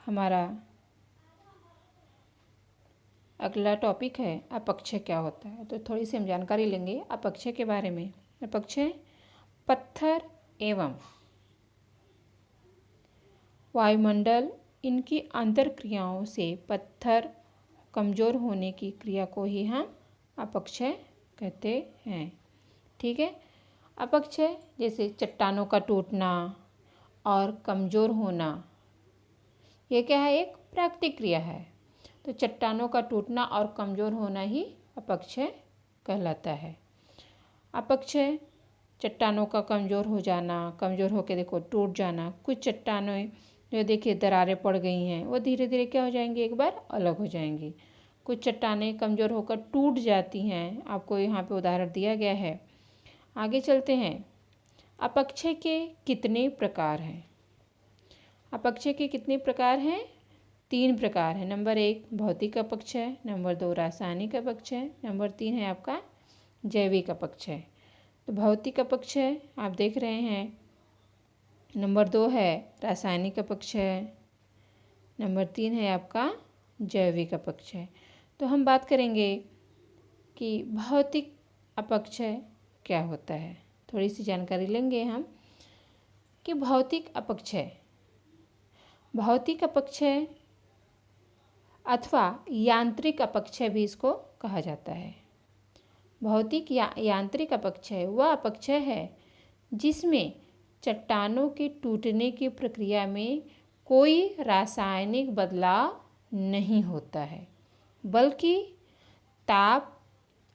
हमारा अगला टॉपिक है अपक्षय क्या होता है। तो थोड़ी सी हम जानकारी लेंगे अपक्षय के बारे में। अपक्षय पत्थर एवं वायुमंडल इनकी अंतर क्रियाओं से पत्थर कमज़ोर होने की क्रिया को ही हम अपक्षय कहते हैं। ठीक है। अपक्षय जैसे चट्टानों का टूटना और कमज़ोर होना, ये क्या है, एक प्राकृतिक क्रिया है। तो चट्टानों का टूटना और कमज़ोर होना ही अपक्षय कहलाता है। अपक्षय चट्टानों का कमज़ोर हो जाना, कमज़ोर होकर देखो टूट जाना। कुछ चट्टानें जो देखिए दरारें पड़ गई हैं वो धीरे धीरे क्या हो जाएंगी, एक बार अलग हो जाएंगी। कुछ चट्टानें कमज़ोर होकर टूट जाती हैं, आपको यहाँ पे उदाहरण दिया गया है। आगे चलते हैं। अपक्षय के कितने प्रकार हैं? अपक्षय के कितने प्रकार हैं? 3 प्रकार हैं। नंबर 1 भौतिक अपक्षय, नंबर 2 रासायनिक अपक्षय, नंबर 3 है आपका जैविक अपक्षय। तो भौतिक अपक्षय आप देख रहे हैं, नंबर 2 है रासायनिक अपक्षय, नंबर 3 है आपका जैविक अपक्षय। तो हम बात करेंगे कि भौतिक अपक्षय क्या होता है। थोड़ी सी जानकारी लेंगे हम कि भौतिक अपक्षय अथवा यांत्रिक अपक्षय भी इसको कहा जाता है। भौतिक या यांत्रिक अपक्षय वह अपक्षय है जिसमें चट्टानों के टूटने की प्रक्रिया में कोई रासायनिक बदलाव नहीं होता है, बल्कि ताप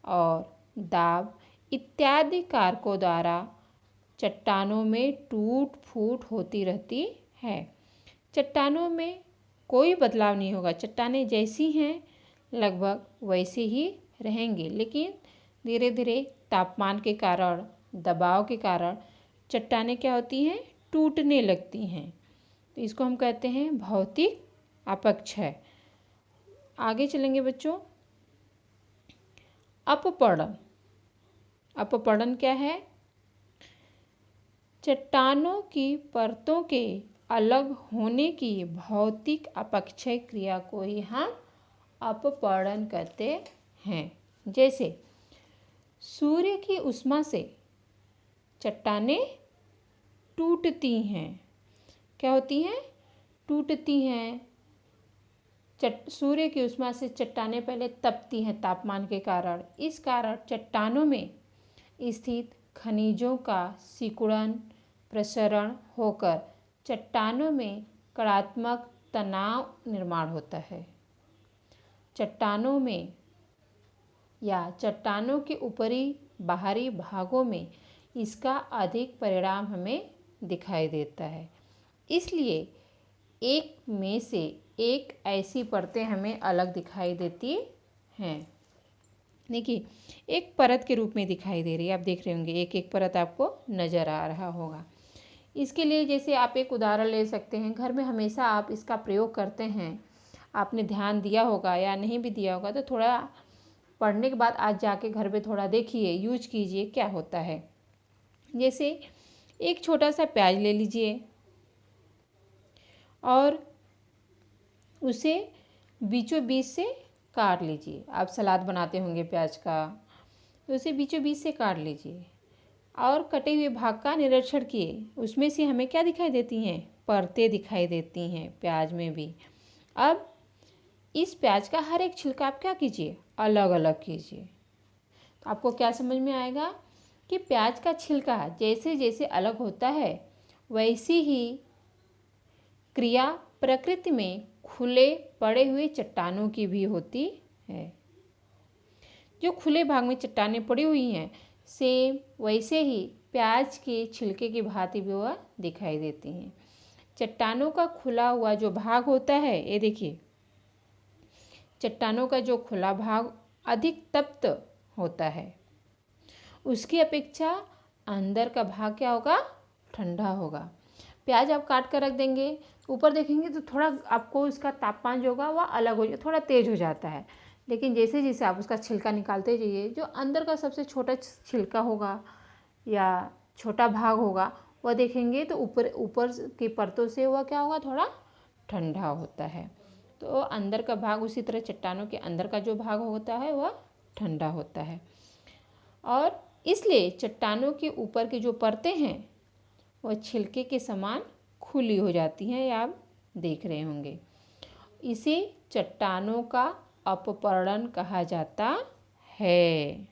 और दाब इत्यादि कारकों द्वारा चट्टानों में टूट फूट होती रहती है। चट्टानों में कोई बदलाव नहीं होगा, चट्टानें जैसी हैं लगभग वैसी ही रहेंगी, लेकिन धीरे धीरे तापमान के कारण, दबाव के कारण चट्टानें क्या होती हैं, टूटने लगती हैं। तो इसको हम कहते हैं भौतिक अपक्षय। आगे चलेंगे बच्चों। अपपड़न। अपपड़न क्या है? चट्टानों की परतों के अलग होने की भौतिक अपक्षय क्रिया को ही हम अपपड़न कहते हैं। जैसे सूर्य की उष्मा से चट्टानें टूटती हैं। क्या होती हैं? टूटती हैं। सूर्य की उष्मा से चट्टानें पहले तपती हैं तापमान के कारण। इस कारण चट्टानों में स्थित खनिजों का सिकुड़न प्रसरण होकर चट्टानों में कणात्मक तनाव निर्माण होता है। चट्टानों में या चट्टानों के ऊपरी बाहरी भागों में इसका अधिक परिणाम हमें दिखाई देता है। इसलिए एक में से एक ऐसी परतें हमें अलग दिखाई देती हैं। देखिए एक परत के रूप में दिखाई दे रही है, आप देख रहे होंगे एक एक परत आपको नज़र आ रहा होगा। इसके लिए जैसे आप एक उदाहरण ले सकते हैं, घर में हमेशा आप इसका प्रयोग करते हैं, आपने ध्यान दिया होगा या नहीं भी दिया होगा तो थोड़ा पढ़ने के बाद आज जाके घर पे थोड़ा देखिए, यूज कीजिए क्या होता है। जैसे एक छोटा सा प्याज ले लीजिए और उसे बीचों बीच से काट लीजिए। आप सलाद बनाते होंगे प्याज का, तो उसे बीचों बीच से काट लीजिए और कटे हुए भाग का निरीक्षण किए। उसमें से हमें क्या दिखाई देती हैं? परतें दिखाई देती हैं प्याज में भी। अब इस प्याज का हर एक छिलका आप क्या कीजिए? अलग अलग कीजिए। तो आपको क्या समझ में आएगा कि प्याज का छिलका जैसे जैसे अलग होता है वैसी ही क्रिया प्रकृति में खुले पड़े हुए चट्टानों की भी होती है। जो खुले भाग में चट्टानें पड़ी हुई हैं सेम वैसे ही प्याज के छिलके की भांति भी वह दिखाई देती हैं। चट्टानों का खुला हुआ जो भाग होता है, ये देखिए चट्टानों का जो खुला भाग अधिक तप्त होता है, उसकी अपेक्षा अंदर का भाग क्या होगा? ठंडा होगा। प्याज आप काट कर रख देंगे, ऊपर देखेंगे तो थोड़ा आपको उसका तापमान जो होगा वह अलग हो जाए, थोड़ा तेज हो जाता है। लेकिन जैसे जैसे आप उसका छिलका निकालते जाइए, जो अंदर का सबसे छोटा छिलका होगा या छोटा भाग होगा वह देखेंगे तो ऊपर ऊपर की परतों से वह क्या होगा? थोड़ा ठंडा होता है। तो अंदर का भाग उसी तरह चट्टानों के अंदर का जो भाग होता है वह ठंडा होता है और इसलिए चट्टानों के ऊपर की जो परतें हैं वह छिलके के समान खुली हो जाती हैं, या आप देख रहे होंगे। इसे चट्टानों का अपपरण कहा जाता है।